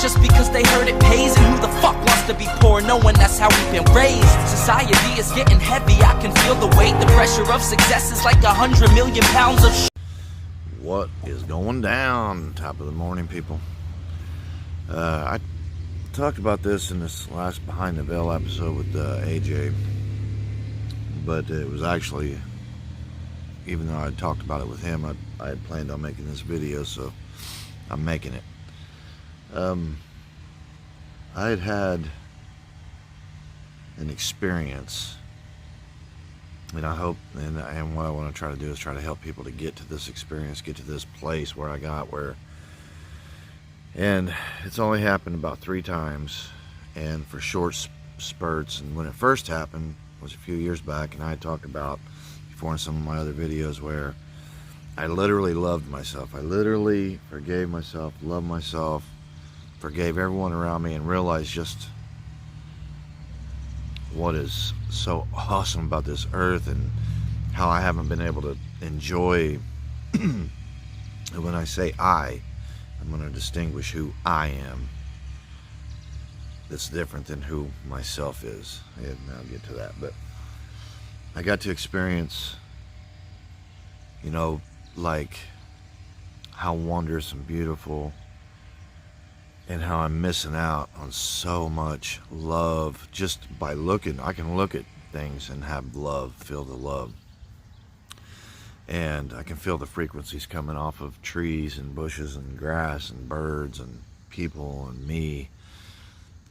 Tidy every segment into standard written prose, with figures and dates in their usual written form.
just because they heard it pays. And who the fuck wants to be poor knowing that's how we've been raised? Society is getting heavy, I can feel the weight. The pressure of success is like 100 million pounds of What is going down? Top of the morning, people. I talked about this in this last Behind the Veil episode with AJ, but it was actually, even though I talked about it with him, I had planned on making this video, so I'm making it. I had an experience, and I hope, and what I want to try to do is try to help people to get to this experience, get to this place where I got where. And it's only happened about 3 times, and for short spurts. And when it first happened was a few years back, and I had talked about before in some of my other videos where I literally loved myself. I literally forgave myself, loved myself, forgave everyone around me, and realized just what is so awesome about this earth and how I haven't been able to enjoy. And when I say I'm going to distinguish who I am. That's different than who myself is. And I'll get to that. But I got to experience, like how wondrous and beautiful, and how I'm missing out on so much love just by looking. I can look at things and have love, feel the love. And I can feel the frequencies coming off of trees and bushes and grass and birds and people and me.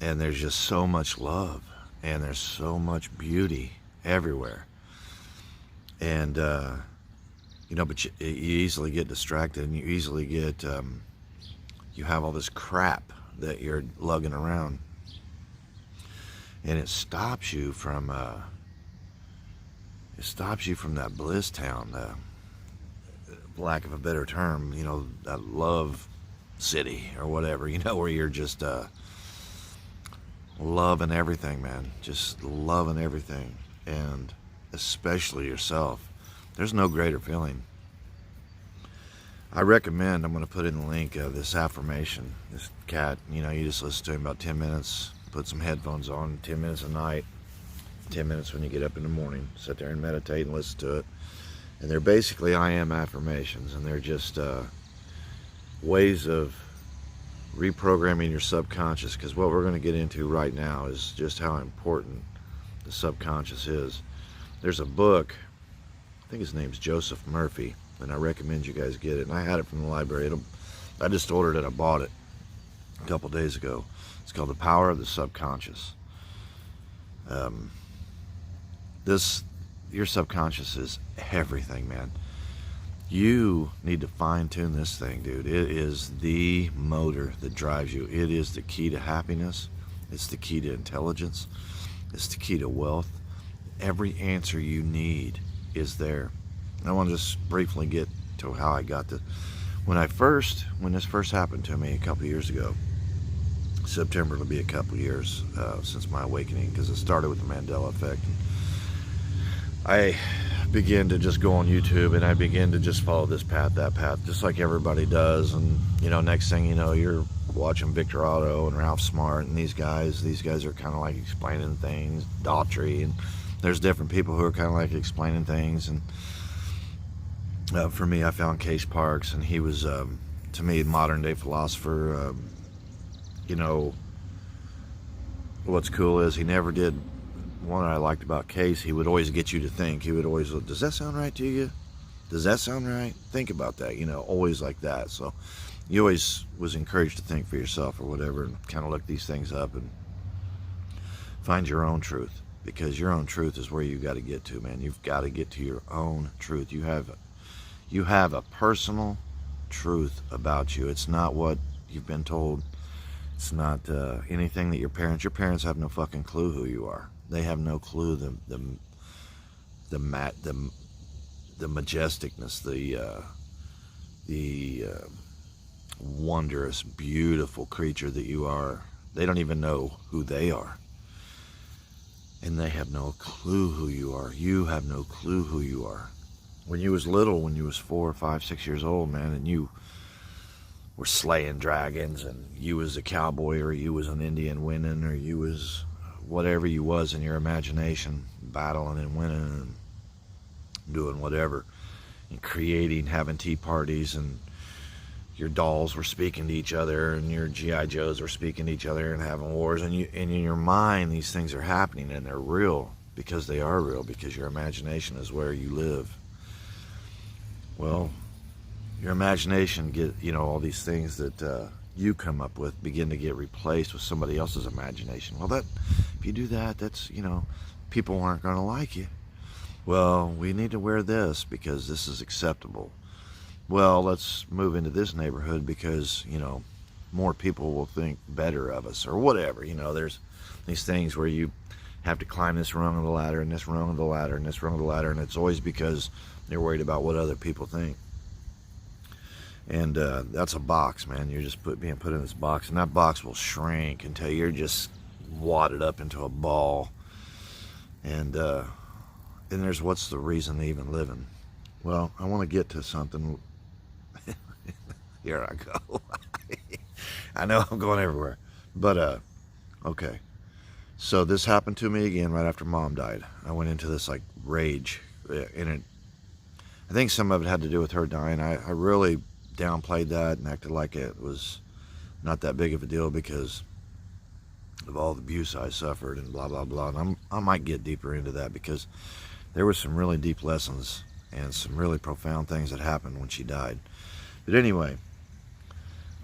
And there's just so much love, and there's so much beauty everywhere. And, but you easily get distracted, and you easily get, you have all this crap that you're lugging around. And it stops you from that bliss town, lack of a better term, that love city or whatever, where you're just loving everything, man, just loving everything, and especially yourself. There's no greater feeling. I recommend, I'm going to put in the link of this affirmation. This cat, you just listen to him about 10 minutes, put some headphones on, 10 minutes a night, 10 minutes when you get up in the morning, sit there and meditate and listen to it. And they're basically I am affirmations, and they're just ways of reprogramming your subconscious, because what we're going to get into right now is just how important the subconscious is. There's a book, I think his name's Joseph Murphy, and I recommend you guys get it. And I had it from the library. I just ordered it. I bought it a couple days ago. It's called The Power of the Subconscious. Your subconscious is everything, man. You need to fine-tune this thing, dude. It is the motor that drives you. It is the key to happiness. It's the key to intelligence. It's the key to wealth. Every answer you need is there. I want to just briefly get to how I got to when this first happened to me a couple years ago. September will be a couple years since my awakening, because it started with the Mandela effect. I began to just go on YouTube, and I began to just follow this path, that path, just like everybody does. And next thing you know, you're watching Victor Otto and Ralph Smart and these guys are kind of like explaining things, Daughtry, and there's different people who are kind of like explaining things. And for me, I found Case Parks, and he was to me modern day philosopher. What's cool is he never did. One I liked about Case, he would always get you to think. He would always, does that sound right to you? Does that sound right? Think about that, always like that. So you always was encouraged to think for yourself or whatever, and kind of look these things up and find your own truth, because your own truth is where you got to get to, man. You've got to get to your own truth. You have a personal truth about you. It's not what you've been told. It's not anything that your parents have no fucking clue who you are. They have no clue the majesticness, the wondrous, beautiful creature that you are. They don't even know who they are. And they have no clue who you are. You have no clue who you are. When you was little, when you was 4, 5, 6 years old, man, and you were slaying dragons, and you was a cowboy, or you was an Indian winning, or you was whatever you was in your imagination, battling and winning and doing whatever, and creating, having tea parties, and your dolls were speaking to each other, and your G.I. Joes were speaking to each other and having wars, and in your mind these things are happening, and they're real because they are real, because your imagination is where you live. Well, your imagination all these things that you come up with begin to get replaced with somebody else's imagination. Well, if you do that, that's, people aren't going to like you. Well, we need to wear this because this is acceptable. Well, let's move into this neighborhood because, more people will think better of us, or whatever. There's these things where you have to climb this rung of the ladder and this rung of the ladder and this rung of the ladder, and it's always because they're worried about what other people think. And that's a box, man. You're just being put in this box, and that box will shrink until you're just wadded up into a ball. And then there's what's the reason to even living? Well, I want to get to something. Here I go. I know I'm going everywhere. But, okay. So this happened to me again right after Mom died. I went into this, rage. And I think some of it had to do with her dying. I really downplayed that and acted like it was not that big of a deal because of all the abuse I suffered and blah, blah, blah. And I might get deeper into that because there were some really deep lessons and some really profound things that happened when she died. But anyway,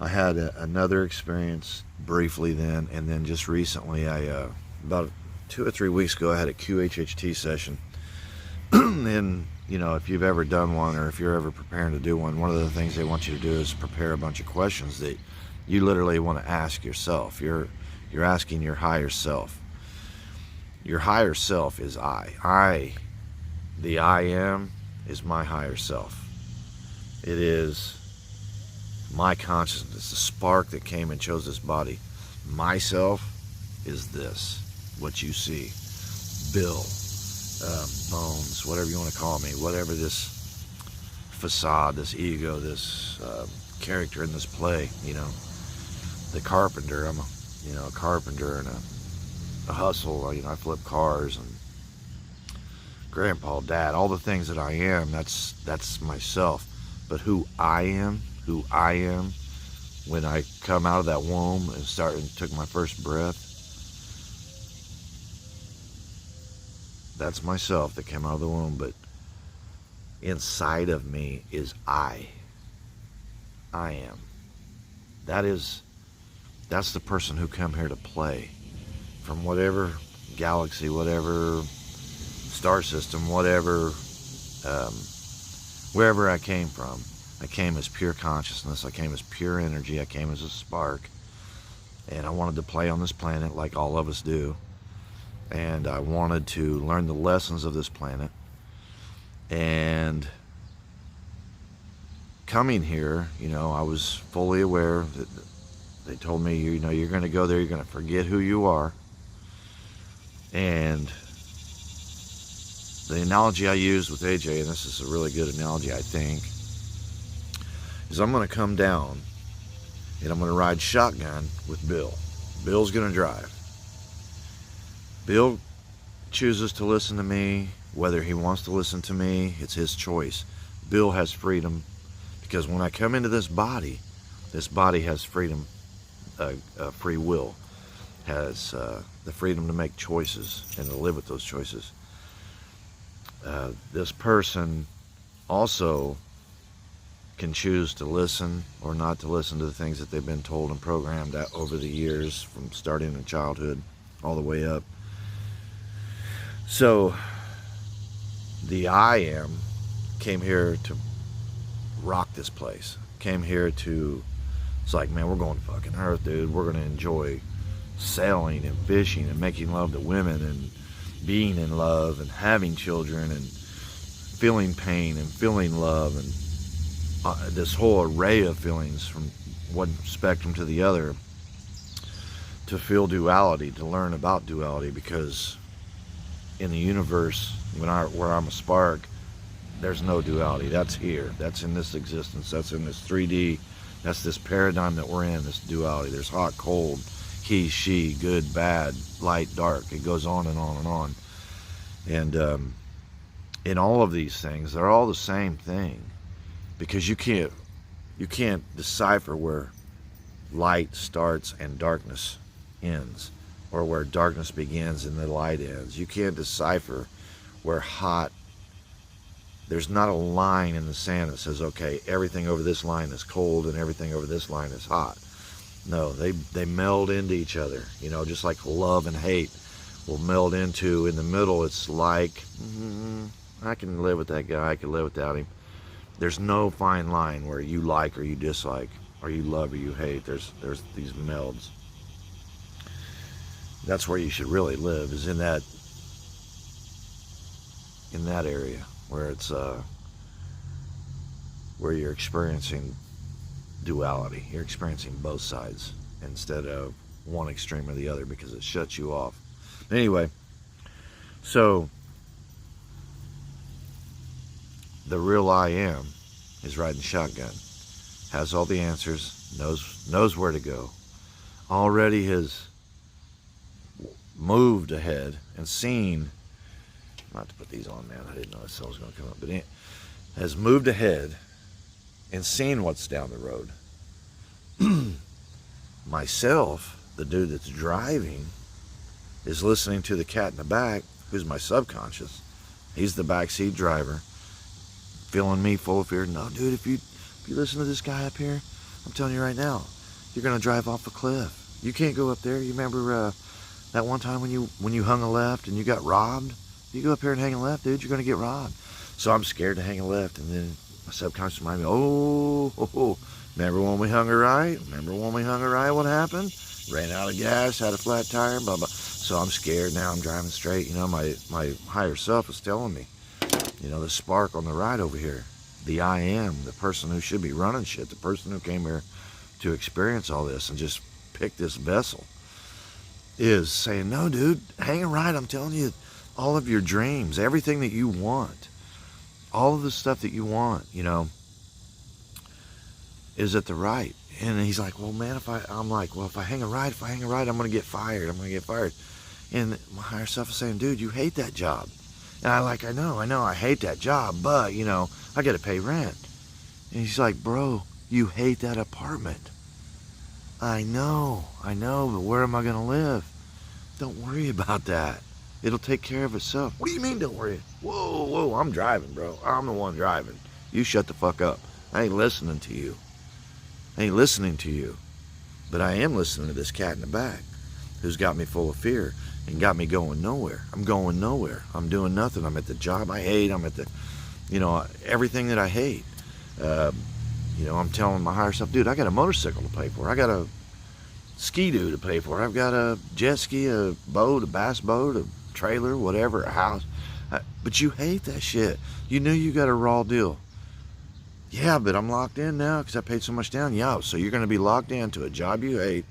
I had another experience briefly then, and then just recently, about 2 or 3 weeks ago, I had a QHHT session. And, if you've ever done one, or if you're ever preparing to do one of the things they want you to do is prepare a bunch of questions that you literally want to ask yourself. You're asking your higher self. Your higher self is I. The I am is my higher self. It is my consciousness, the spark that came and chose this body. Myself is this, what you see. Bill, Bones, whatever you want to call me, whatever this facade, this ego, this character in this play, the carpenter. I'm a carpenter and a hustle. I flip cars, and grandpa, dad, all the things that I am, that's myself. But who I am when I come out of that womb and took my first breath, that's myself that came out of the womb. But inside of me is I am. That's the person who come here to play from whatever galaxy, whatever star system, whatever, wherever I came from. I came as pure consciousness. I came as pure energy. I came as a spark. And I wanted to play on this planet like all of us do. And I wanted to learn the lessons of this planet. And coming here, I was fully aware that they told me, you're going to go there, you're going to forget who you are. And the analogy I used with AJ, and this is a really good analogy, I think, is I'm going to come down and I'm going to ride shotgun with Bill. Bill's going to drive. Bill chooses to listen to me. Whether he wants to listen to me, it's his choice. Bill has freedom, because when I come into this body has freedom, free will, has the freedom to make choices and to live with those choices. This person also can choose to listen or not to listen to the things that they've been told and programmed over the years, from starting in childhood all the way up. So the I am came here to rock this place. Came here to, it's like, man, we're going to fucking Earth, dude. We're going to enjoy sailing and fishing and making love to women and being in love and having children and feeling pain and feeling love and this whole array of feelings from one spectrum to the other, to feel duality, to learn about duality, because in the universe, where I'm a spark, there's no duality. That's here. That's in this existence. That's in this 3D That's this paradigm that we're in, this duality. There's hot, cold, he, she, good, bad, light, dark. It goes on and on and on. And in all of these things, they're all the same thing, because you can't decipher where light starts and darkness ends, or where darkness begins and the light ends. You can't decipher where hot, there's not a line in the sand that says, okay, everything over this line is cold and everything over this line is hot. No, they meld into each other, you know, just like love and hate will meld into. In the middle, it's like, I can live with that guy, I can live without him. There's no fine line where you like or you dislike, or you love or you hate. There's these melds. That's where you should really live, is in that area where it's where you're experiencing duality. You're experiencing both sides instead of one extreme or the other, because it shuts you off. Anyway, so the real I am is riding shotgun, has all the answers, knows where to go, already has moved ahead and seen, not to put these on, man, I didn't know this was going to come up, but it has moved ahead and seen what's down the road. Myself, the dude that's driving, is listening to the cat in the back, who's my subconscious. He's the backseat driver, filling me full of fear. No, dude, if you listen to this guy up here, I'm telling you right now, you're gonna drive off a cliff. You can't go up there. You remember that one time when you hung a left and you got robbed? You go up here and hang a left, dude, you're gonna get robbed. So I'm scared to hang a left, and then my subconscious reminded me, remember when we hung a right? Remember when we hung a right? What happened? Ran out of gas, had a flat tire, blah blah. So I'm scared now. I'm driving straight. You know, my higher self is telling me, you know, the spark on the right over here, the I am, the person who should be running shit, the person who came here to experience all this and just pick this vessel, is saying, no, dude, hang a right. I'm telling you, all of your dreams, everything that you want, all of the stuff that you want, you know, is at the right. And he's like, well, man, if I hang a right, I'm going to get fired. I'm going to get fired. And my higher self is saying, dude, you hate that job. And I know, I hate that job, but, you know, I got to pay rent. And he's like, bro, you hate that apartment. I know, but where am I going to live? Don't worry about that. It'll take care of itself. What do you mean, don't worry? Whoa, I'm driving, bro. I'm the one driving. You shut the fuck up. I ain't listening to you. But I am listening to this cat in the back who's got me full of fear and got me going nowhere. I'm going nowhere. I'm doing nothing. I'm at the job I hate. I'm at the, you know, everything that I hate. You know, I'm telling my higher self, dude, I got a motorcycle to pay for. I got a ski-doo to pay for. I've got a jet ski, a boat, a bass boat, a trailer, whatever, a house. But you hate that shit. You knew you got a raw deal. Yeah, but I'm locked in now because I paid so much down. Yeah, so you're going to be locked into a job you hate,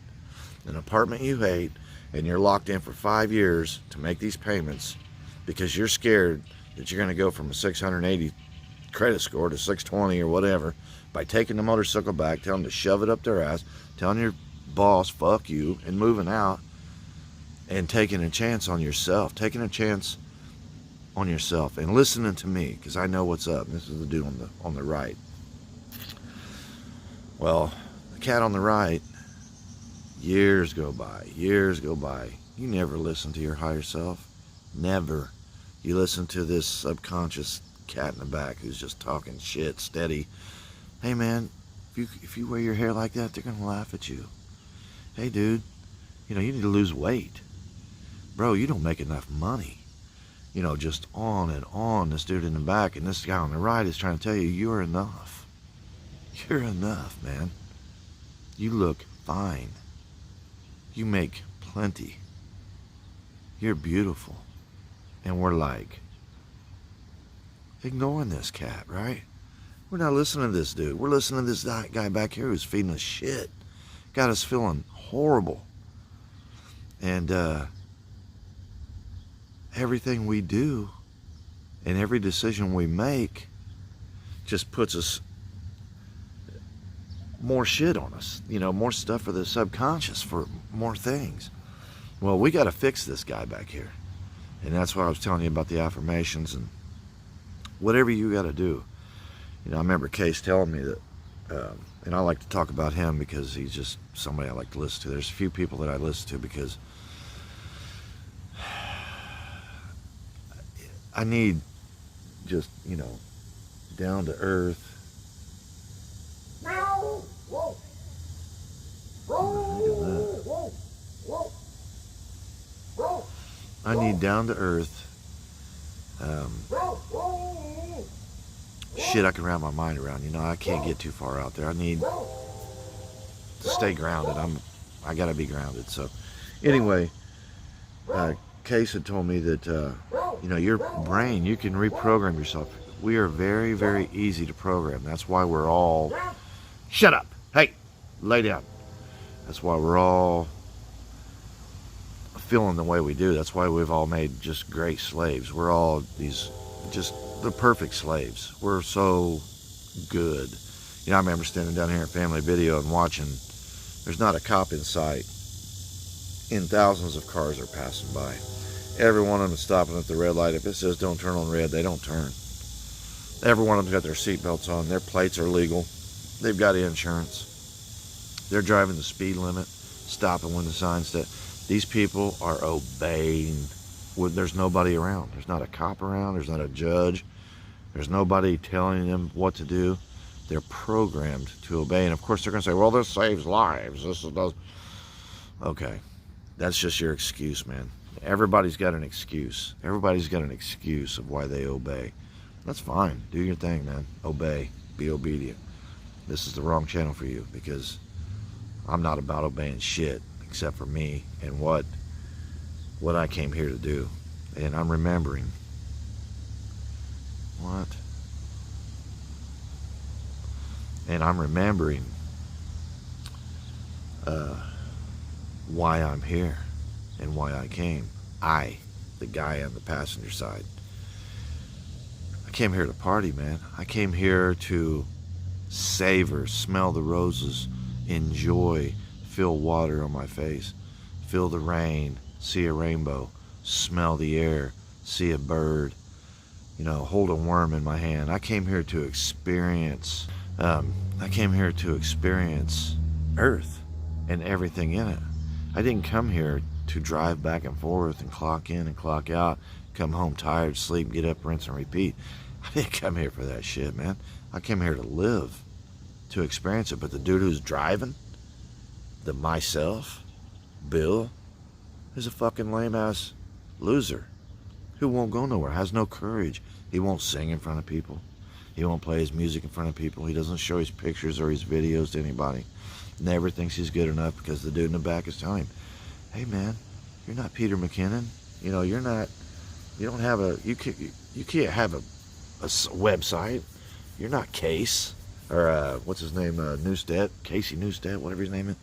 an apartment you hate, and you're locked in for 5 years to make these payments because you're scared that you're going to go from a 680 credit score to 620 or whatever by taking the motorcycle back, telling them to shove it up their ass, telling your boss, fuck you, and moving out, and taking a chance on yourself, and listening to me because I know what's up. This is the dude on the right. Well, the cat on the right, years go by. You never listen to your higher self. Never. You listen to this subconscious cat in the back who's just talking shit steady. Hey man, if you wear your hair like that, they're gonna laugh at you. Hey dude, you know, you need to lose weight. Bro, you don't make enough money. You know, just on and on, this dude in the back and this guy on the right is trying to tell you, you're enough. You're enough, man. You look fine. You make plenty. You're beautiful. And we're like, ignoring this cat, right? We're not listening to this dude. We're listening to this guy back here who's feeding us shit. Got us feeling horrible. And everything we do and every decision we make just puts us more shit on us, you know, more stuff for the subconscious, for more things. Well, we got to fix this guy back here. And that's why I was telling you about the affirmations and whatever you got to do. You know, I remember Case telling me that, and I like to talk about him because he's just somebody I like to listen to. There's a few people that I listen to because I need just, you know, down to earth. I need down to earth shit I can wrap my mind around. You know, I can't get too far out there. I need to stay grounded. I gotta be grounded. So anyway, Case had told me that you know, your brain, you can reprogram yourself. We are very, very easy to program. That's why we're all, shut up, hey, lay down. That's why we're all feeling the way we do. That's why we've all made just great slaves. We're all these, just the perfect slaves. We're so good. You know, I remember standing down here at Family Video and watching, there's not a cop in sight, and thousands of cars are passing by. Every one of them is stopping at the red light. If it says don't turn on red, they don't turn. Every one of them's got their seatbelts on. Their plates are legal. They've got insurance. They're driving the speed limit, stopping when the signs say. These people are obeying. There's nobody around. There's not a cop around. There's not a judge. There's nobody telling them what to do. They're programmed to obey. And of course, they're going to say, well, this saves lives. This does. Okay. That's just your excuse, man. Everybody's got an excuse. Everybody's got an excuse of why they obey. That's fine. Do your thing, man. Obey. Be obedient. This is the wrong channel for you because I'm not about obeying shit except for me and what I came here to do. And I'm remembering. What? And I'm remembering why I'm here and why I came. I, the guy on the passenger side. I came here to party, man. I came here to savor, smell the roses, enjoy, feel water on my face, feel the rain, see a rainbow, smell the air, see a bird, you know, hold a worm in my hand. I came here to experience, Earth and everything in it. I didn't come here to drive back and forth and clock in and clock out, come home tired, sleep, get up, rinse and repeat. I didn't come here for that shit, man. I came here to live, to experience it. But the dude who's driving, myself, Bill, is a fucking lame-ass loser who won't go nowhere, has no courage. He won't sing in front of people. He won't play his music in front of people. He doesn't show his pictures or his videos to anybody. Never thinks he's good enough because the dude in the back is telling him, hey man, you're not Peter McKinnon. You know, you can't have a website. You're not Case, or what's his name, Newstead, Casey Newstead, whatever his name is.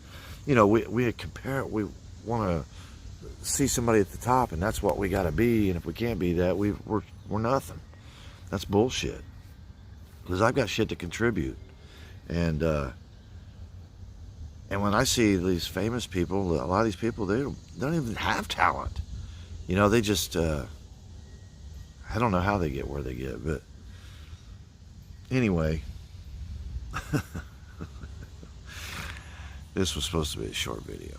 You know, we compare it. We want to see somebody at the top, and that's what we got to be. And if we can't be that, we're nothing. That's bullshit. Because I've got shit to contribute, and when I see these famous people, a lot of these people, they don't even have talent. You know, they just, I don't know how they get where they get, but anyway, this was supposed to be a short video.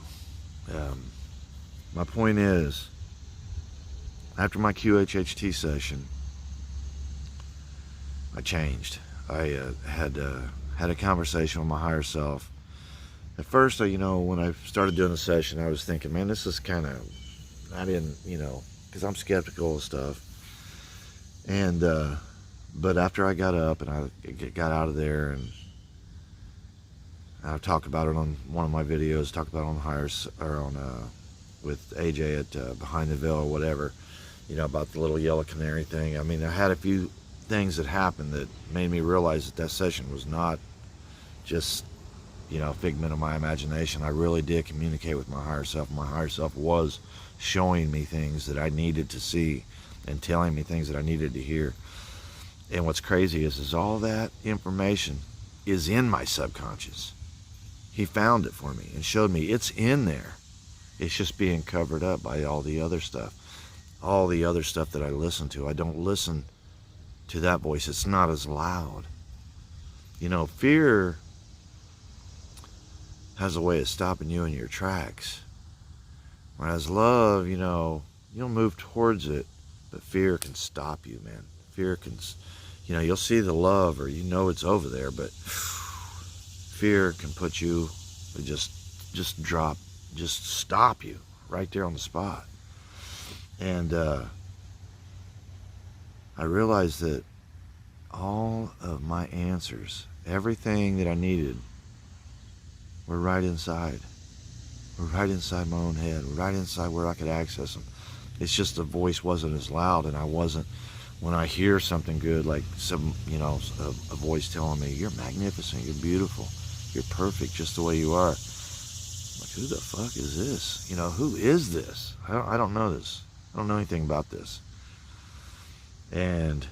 My point is, after my QHHT session, I changed. I had a conversation with my higher self. At first, you know, when I started doing the session, I was thinking, man, this is kind of, I didn't, you know, because I'm skeptical of stuff. And, but after I got up and I got out of there, and I talked about it on one of my videos, talked about it on with AJ at Behind the Veil or whatever, you know, about the little yellow canary thing. I mean, I had a few things that happened that made me realize that session was not just, you know, figment of my imagination. I really did communicate with my higher self. My higher self was showing me things that I needed to see and telling me things that I needed to hear. And what's crazy is all that information is in my subconscious. He found it for me and showed me it's in there. It's just being covered up by all the other stuff. All the other stuff that I listen to. I don't listen to that voice. It's not as loud. You know, fear has a way of stopping you in your tracks. Whereas love, you know, you'll move towards it, but fear can stop you, man. Fear can, you know, you'll see the love or you know it's over there, but fear can put you, just drop, just stop you right there on the spot. And I realized that all of my answers, everything that I needed, were right inside. Were right inside my own head, right inside where I could access them. It's just the voice wasn't as loud, and I wasn't, when I hear something good, like some, you know, a voice telling me, you're magnificent, you're beautiful, you're perfect just the way you are. I'm like, who the fuck is this? You know, who is this? I don't know this. I don't know anything about this. And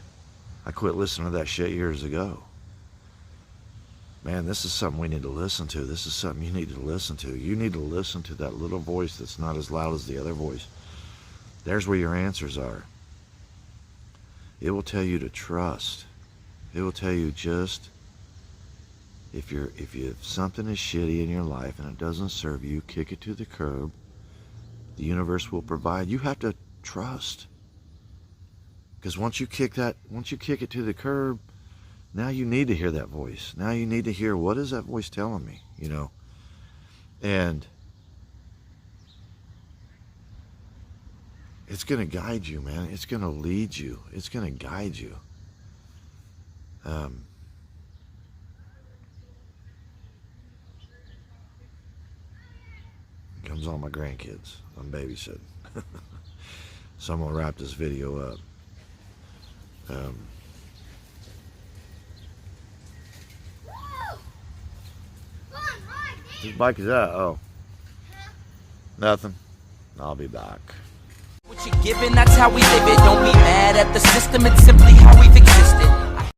I quit listening to that shit years ago. Man, this is something we need to listen to. This is something you need to listen to. You need to listen to that little voice that's not as loud as the other voice. There's where your answers are. It will tell you to trust. It will tell you just, if something is shitty in your life and it doesn't serve you, kick it to the curb. The universe will provide. You have to trust. Because once you kick it to the curb, now you need to hear that voice. Now you need to hear, what is that voice telling me, you know? And it's going to guide you, man. It's going to lead you. It's going to guide you. Comes all my grandkids. I'm babysitting. So I'm going to wrap this video up. Whose bike is that? Oh. Nothing. I'll be back. What you're given, that's how we live it. Don't be mad at the system, it's simply how we've existed.